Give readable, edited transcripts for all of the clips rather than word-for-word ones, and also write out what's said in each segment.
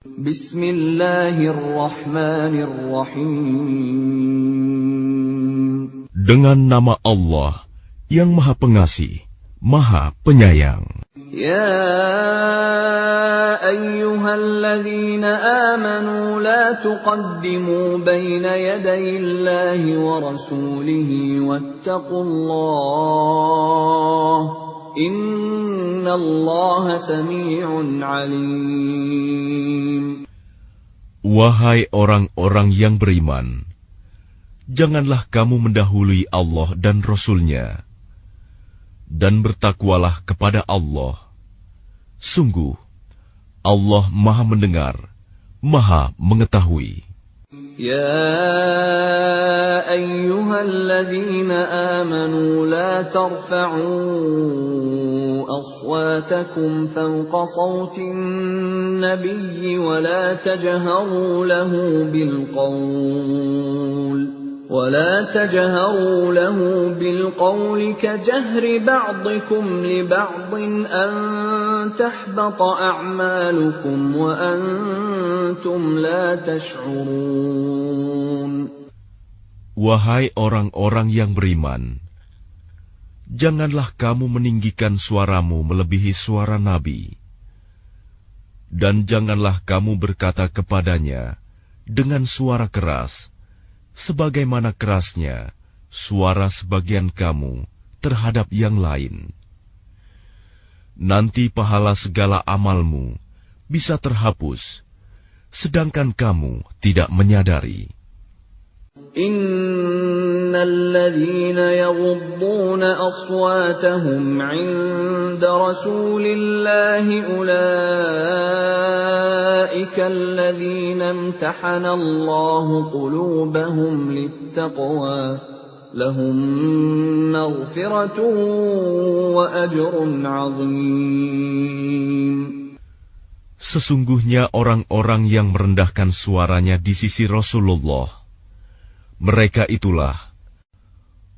Bismillahirrahmanirrahim. Dengan nama Allah yang Maha Pengasih, Maha Penyayang. Ya ayyuhalladzina amanu la tuqaddimu baina yadayillahi wa rasulihi wattaqullah. Innallaha sami'un alim. Wahai orang-orang yang beriman, janganlah kamu mendahului Allah dan Rasul-Nya, dan bertakwalah kepada Allah. Sungguh, Allah Maha Mendengar, Maha Mengetahui. Ya ayyuhalladzina amanu la tarfa'u aswatakum fawqa sawtin nabiyyi wa la tajharu lahu بالقول كجهر بعضكم لبعض أن تحبط أعمالكم وأنتم لا تشعرون. Wahai orang-orang yang beriman, janganlah kamu meninggikan suaramu melebihi suara Nabi, dan janganlah kamu berkata kepadanya dengan suara keras, sebagaimana kerasnya suara sebagian kamu terhadap yang lain. Nanti pahala segala amalmu bisa terhapus, sedangkan kamu tidak menyadari. Innalladzina yaghudduna aswatahum 'inda rasulillahi ulaika alladzina imtahana Allahu qulubahum littaqwa lahum maghfiratun wa ajrun 'azim. Sesungguhnya orang-orang yang merendahkan suaranya di sisi Rasulullah, mereka itulah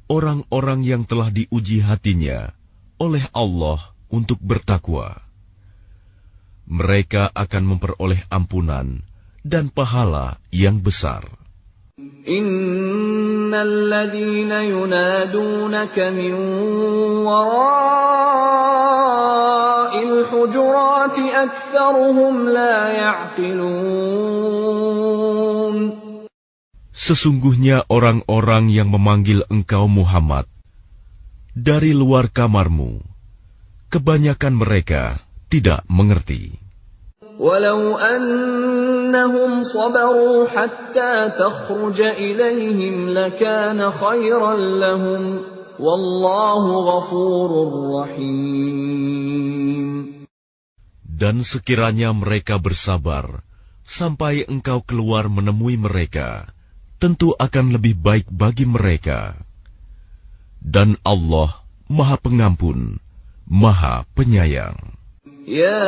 orang-orang yang telah diuji hatinya oleh Allah untuk bertakwa. Mereka akan memperoleh ampunan dan pahala yang besar. Innal ladzina yunadunaka min wara'il hujurati aktsaruhum la ya'qilun. Sesungguhnya orang-orang yang memanggil engkau Muhammad dari luar kamarmu, kebanyakan mereka tidak mengerti. Walau annahum sabaru hatta takhruja ilaihim lakana khairan lahum wallahu ghafurur rahim. Dan sekiranya mereka bersabar sampai engkau keluar menemui mereka, tentu akan lebih baik bagi mereka. Dan Allah Maha Pengampun, Maha Penyayang. Ya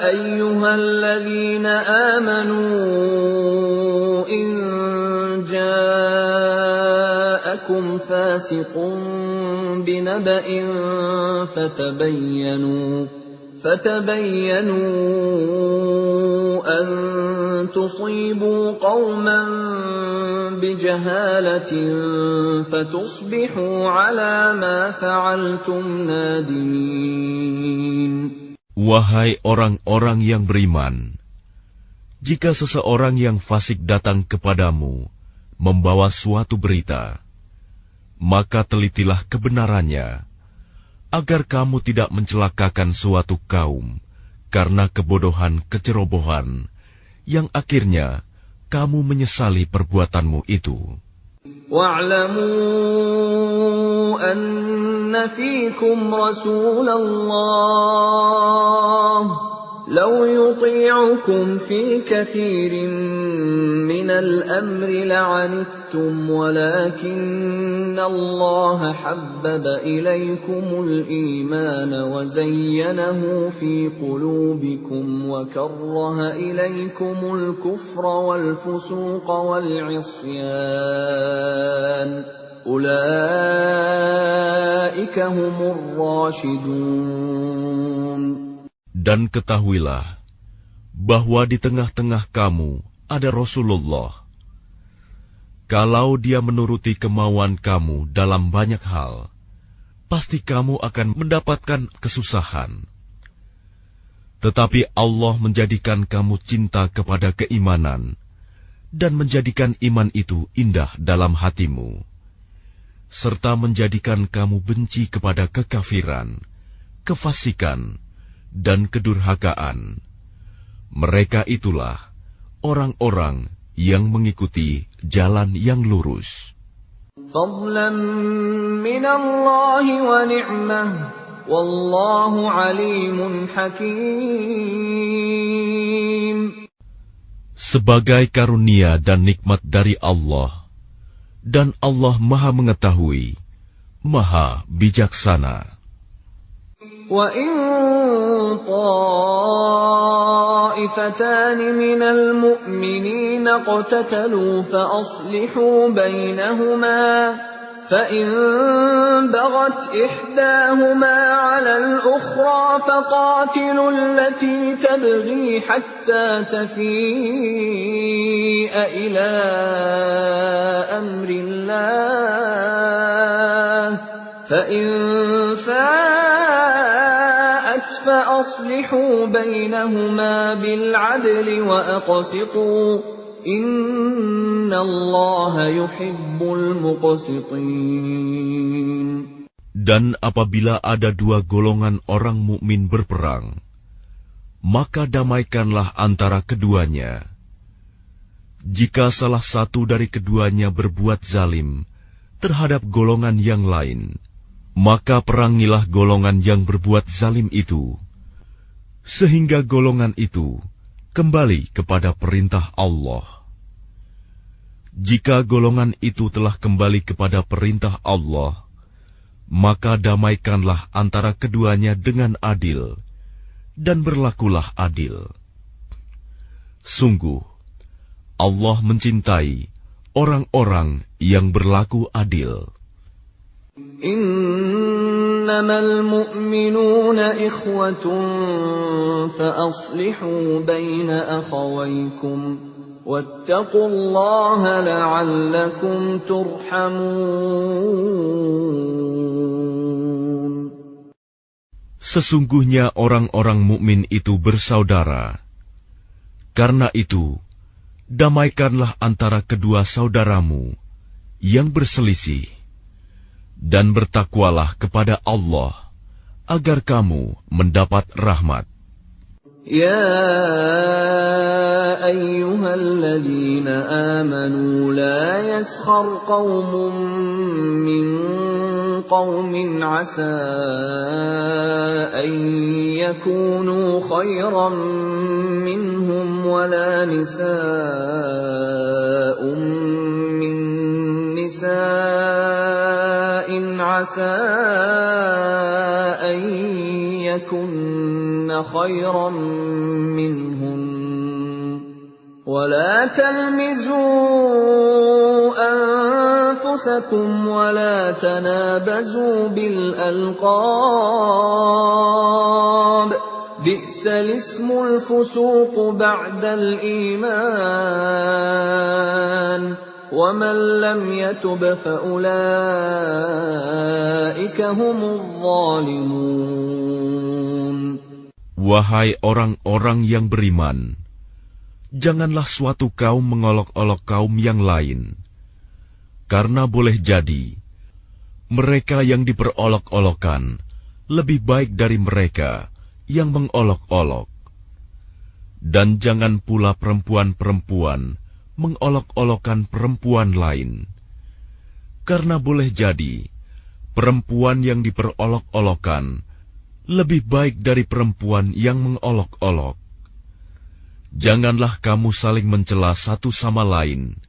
ayyuhalladzina amanu in ja'akum fasiqun binaba'in فتبينوا أن تصيبوا قوما بجهالة فتصبحوا على ما فعلتم نادمين. Wahai orang-orang yang beriman, jika seseorang yang fasik datang kepadamu membawa suatu berita, maka telitilah kebenarannya, agar kamu tidak mencelakakan suatu kaum karena kebodohan kecerobohan, yang akhirnya kamu menyesali perbuatanmu itu. Wa'lamu anna fiikum Rasulullah لو يطيعكم في كثير من الأمر لعنتم ولكن الله حبب إليكم الإيمان وزينه في قلوبكم وكره إليكم الكفر والفسوق والعصيان أولئك هم الراشدون. Dan ketahuilah bahwa di tengah-tengah kamu ada Rasulullah. Kalau dia menuruti kemauan kamu dalam banyak hal, pasti kamu akan mendapatkan kesusahan. Tetapi Allah menjadikan kamu cinta kepada keimanan dan menjadikan iman itu indah dalam hatimu, serta menjadikan kamu benci kepada kekafiran, kefasikan, dan kedurhakaan. Mereka itulah orang-orang yang mengikuti jalan yang lurus. Fadlan minallahi wa ni'mah, wallahu alimun hakim. Sebagai karunia dan nikmat dari Allah, dan Allah Maha Mengetahui, Maha Bijaksana. Wa in طائفتان من المؤمنين اقتتلوا فأصلحوا بينهما فإن بغت إحداهما على الأخرى فقاتلوا التي تبغي حتى تفيء إلى أمر الله فإن فاءت فأصلحوا بينهما بالعدل وأقسطوا إن الله يحب المقسطين. Dan apabila ada dua golongan orang mukmin berperang, maka damaikanlah antara keduanya. Jika salah satu dari keduanya berbuat zalim terhadap golongan yang lain, maka perangilah golongan yang berbuat zalim itu, sehingga golongan itu kembali kepada perintah Allah. Jika golongan itu telah kembali kepada perintah Allah, maka damaikanlah antara keduanya dengan adil, dan berlakulah adil. Sungguh, Allah mencintai orang-orang yang berlaku adil. Innamal mu'minuna ikhwatun fa aslihu baina akhawaykum wattaqullaha la'allakum turhamun. Sesungguhnya orang-orang mukmin itu bersaudara. Karena itu, damaikanlah antara kedua saudaramu yang berselisih, dan bertakwalah kepada Allah agar kamu mendapat rahmat. Ya ayyuhalladzina amanu la yaskhar qaumun min qaumin asa an yakunu khayran minhum wala nisaa'un min nisa'in asa an yakunna khayran minhum ولا تلمزوا أنفسكم ولا تنابزوا بالألقاب بئس الاسم الفسوق بعد الإيمان ومن لم يتب فأولئك هم الظالمون. Wahai orang-orang yang beriman, janganlah suatu kaum mengolok-olok kaum yang lain, karena boleh jadi mereka yang diperolok-olokkan lebih baik dari mereka yang mengolok-olok. Dan jangan pula perempuan-perempuan mengolok-olokkan perempuan lain, karena boleh jadi perempuan yang diperolok-olokkan lebih baik dari perempuan yang mengolok-olok. Janganlah kamu saling mencela satu sama lain,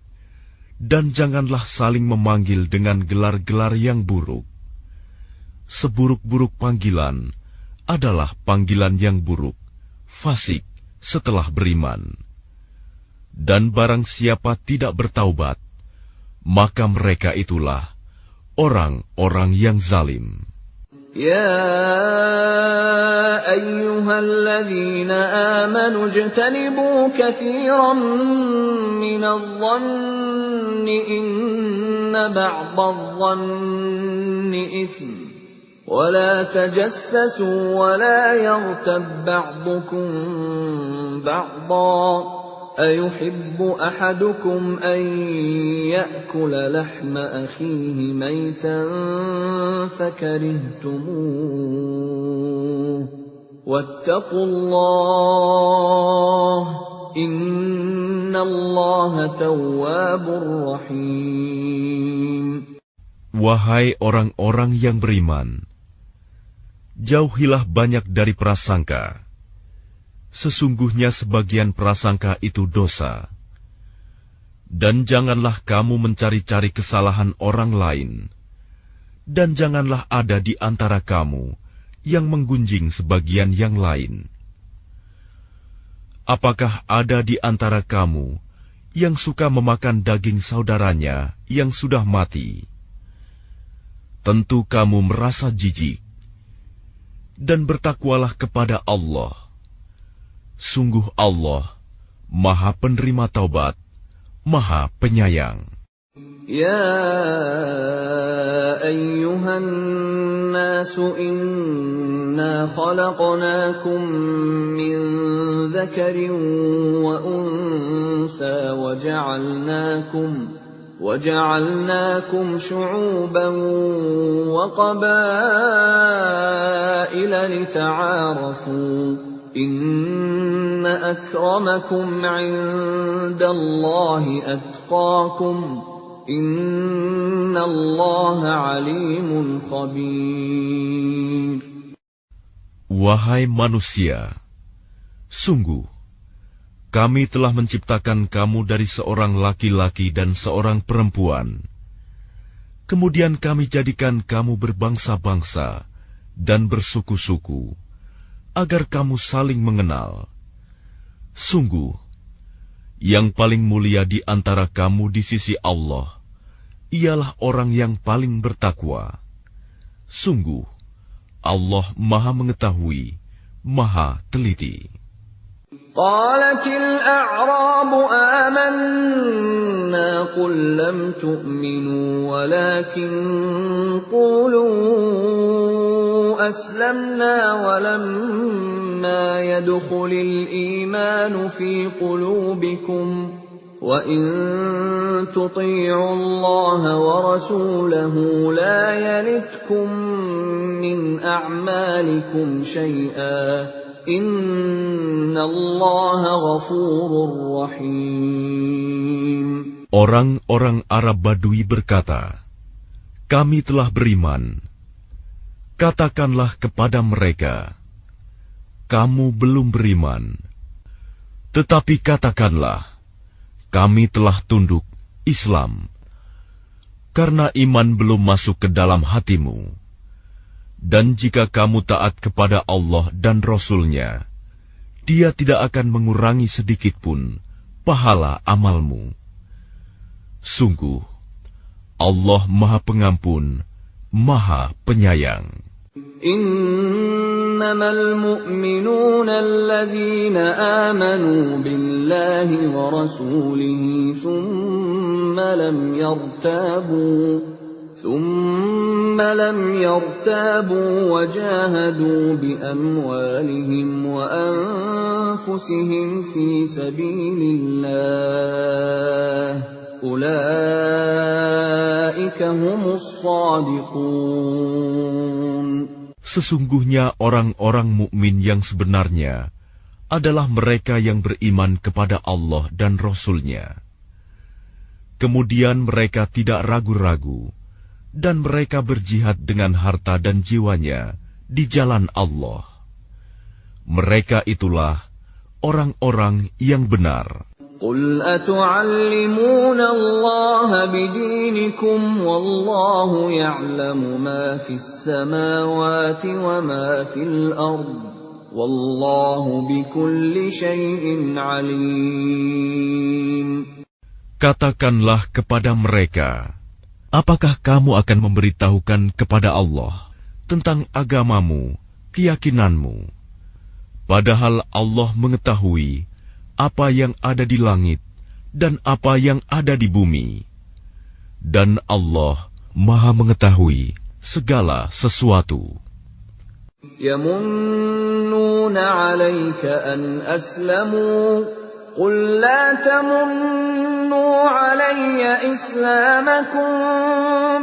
dan janganlah saling memanggil dengan gelar-gelar yang buruk. Seburuk-buruk panggilan adalah panggilan yang buruk, fasik setelah beriman. Dan barang siapa tidak bertaubat, maka mereka itulah orang-orang yang zalim. يا أيها الذين آمنوا اجتنبوا كثيرا من الظن إن بعض الظن إثم ولا تجسسوا ولا يغتب بعضكم بعضا أيحب أحدكم أن يأكل لحم أخيه ميتا فكرهتموه واتقوا الله إن الله تواب رحيم. Wahai orang-orang yang beriman, jauhilah banyak dari prasangka. Sesungguhnya sebagian prasangka itu dosa. Dan janganlah kamu mencari-cari kesalahan orang lain. Dan janganlah ada di antara kamu yang menggunjing sebagian yang lain. Apakah ada di antara kamu yang suka memakan daging saudaranya yang sudah mati? Tentu kamu merasa jijik. Dan bertakwalah kepada Allah. Sungguh Allah, Maha Penerima Taubat, Maha Penyayang. Ya ayyuhan nasu inna khalaqnakum min dzakarin wa unsa وجعلناكم شعوبا وقبائل لتعارفوا إن أكرمكم عند الله أتقاكم إن الله عليم خبير. Wahai manusia, sungguh kami telah menciptakan kamu dari seorang laki-laki dan seorang perempuan. Kemudian kami jadikan kamu berbangsa-bangsa dan bersuku-suku, agar kamu saling mengenal. Sungguh, yang paling mulia di antara kamu di sisi Allah, ialah orang yang paling bertakwa. Sungguh, Allah Maha Mengetahui, Maha Teliti. قالت الأعراب آمنا قل لم تؤمنوا ولكن قولوا أسلمنا ولما يدخل الإيمان في قلوبكم وإن تطيعوا الله ورسوله لا يلتكم من أعمالكم شيئا Innallaha ghafurur rahim. Orang-orang Arab Badui berkata, kami telah beriman. Katakanlah kepada mereka, kamu belum beriman. Tetapi katakanlah, kami telah tunduk Islam. Karena iman belum masuk ke dalam hatimu. Dan jika kamu taat kepada Allah dan Rasul-Nya, Dia tidak akan mengurangi sedikitpun pahala amalmu. Sungguh, Allah Maha Pengampun, Maha Penyayang. Innamal mu'minuna alladhina amanu billahi wa rasulihi thumma lam yartabu wajahadu biamwalihim wa anfusihim fi sabilillah ulaika humus shadiqun. Sesungguhnya orang-orang mukmin yang sebenarnya adalah mereka yang beriman kepada Allah dan Rasul-Nya. Kemudian mereka tidak ragu-ragu dan mereka berjihad dengan harta dan jiwanya di jalan Allah. Mereka itulah orang-orang yang benar. Qul atu'allimuna Allah bidinikum wallahu ya'lamu ma fis samawati wa ma fil ard wallahu bikulli syai'in alim. Katakanlah kepada mereka, apakah kamu akan memberitahukan kepada Allah tentang agamamu, keyakinanmu. Padahal Allah mengetahui apa yang ada di langit dan apa yang ada di bumi. Dan Allah Maha mengetahui segala sesuatu. يَمُنُّونَ عَلَيْكَ أَنْ أَسْلَمُوا قُل لَّا تَمُنُّوا عَلَيَّ إِسْلَامَكُم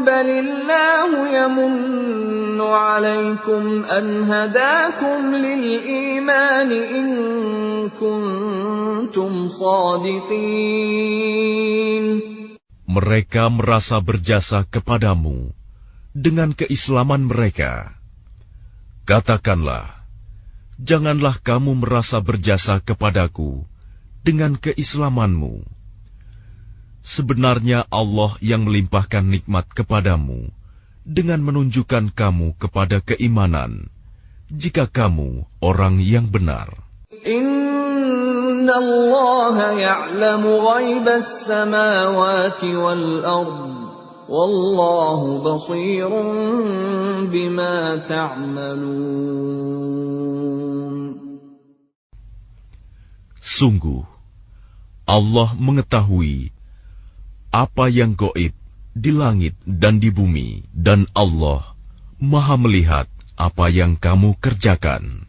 بَلِ اللَّهُ يَمُنُّ عَلَيْكُمْ أَنْ هَدَاكُمْ لِلْإِيمَانِ إِن كُنتُمْ صَادِقِينَ. Mereka merasa berjasa kepadamu dengan keislaman mereka. Katakanlah, janganlah kamu merasa berjasa kepadaku dengan keislamanmu. Sebenarnya Allah yang melimpahkan nikmat kepadamu dengan menunjukkan kamu kepada keimanan, jika kamu orang yang benar. Inna Allah ya'lamu ghaibas samawati wal ard. Wallahu basirun bima ta'malun. Sungguh, Allah mengetahui apa yang gaib di langit dan di bumi, dan Allah Maha melihat apa yang kamu kerjakan.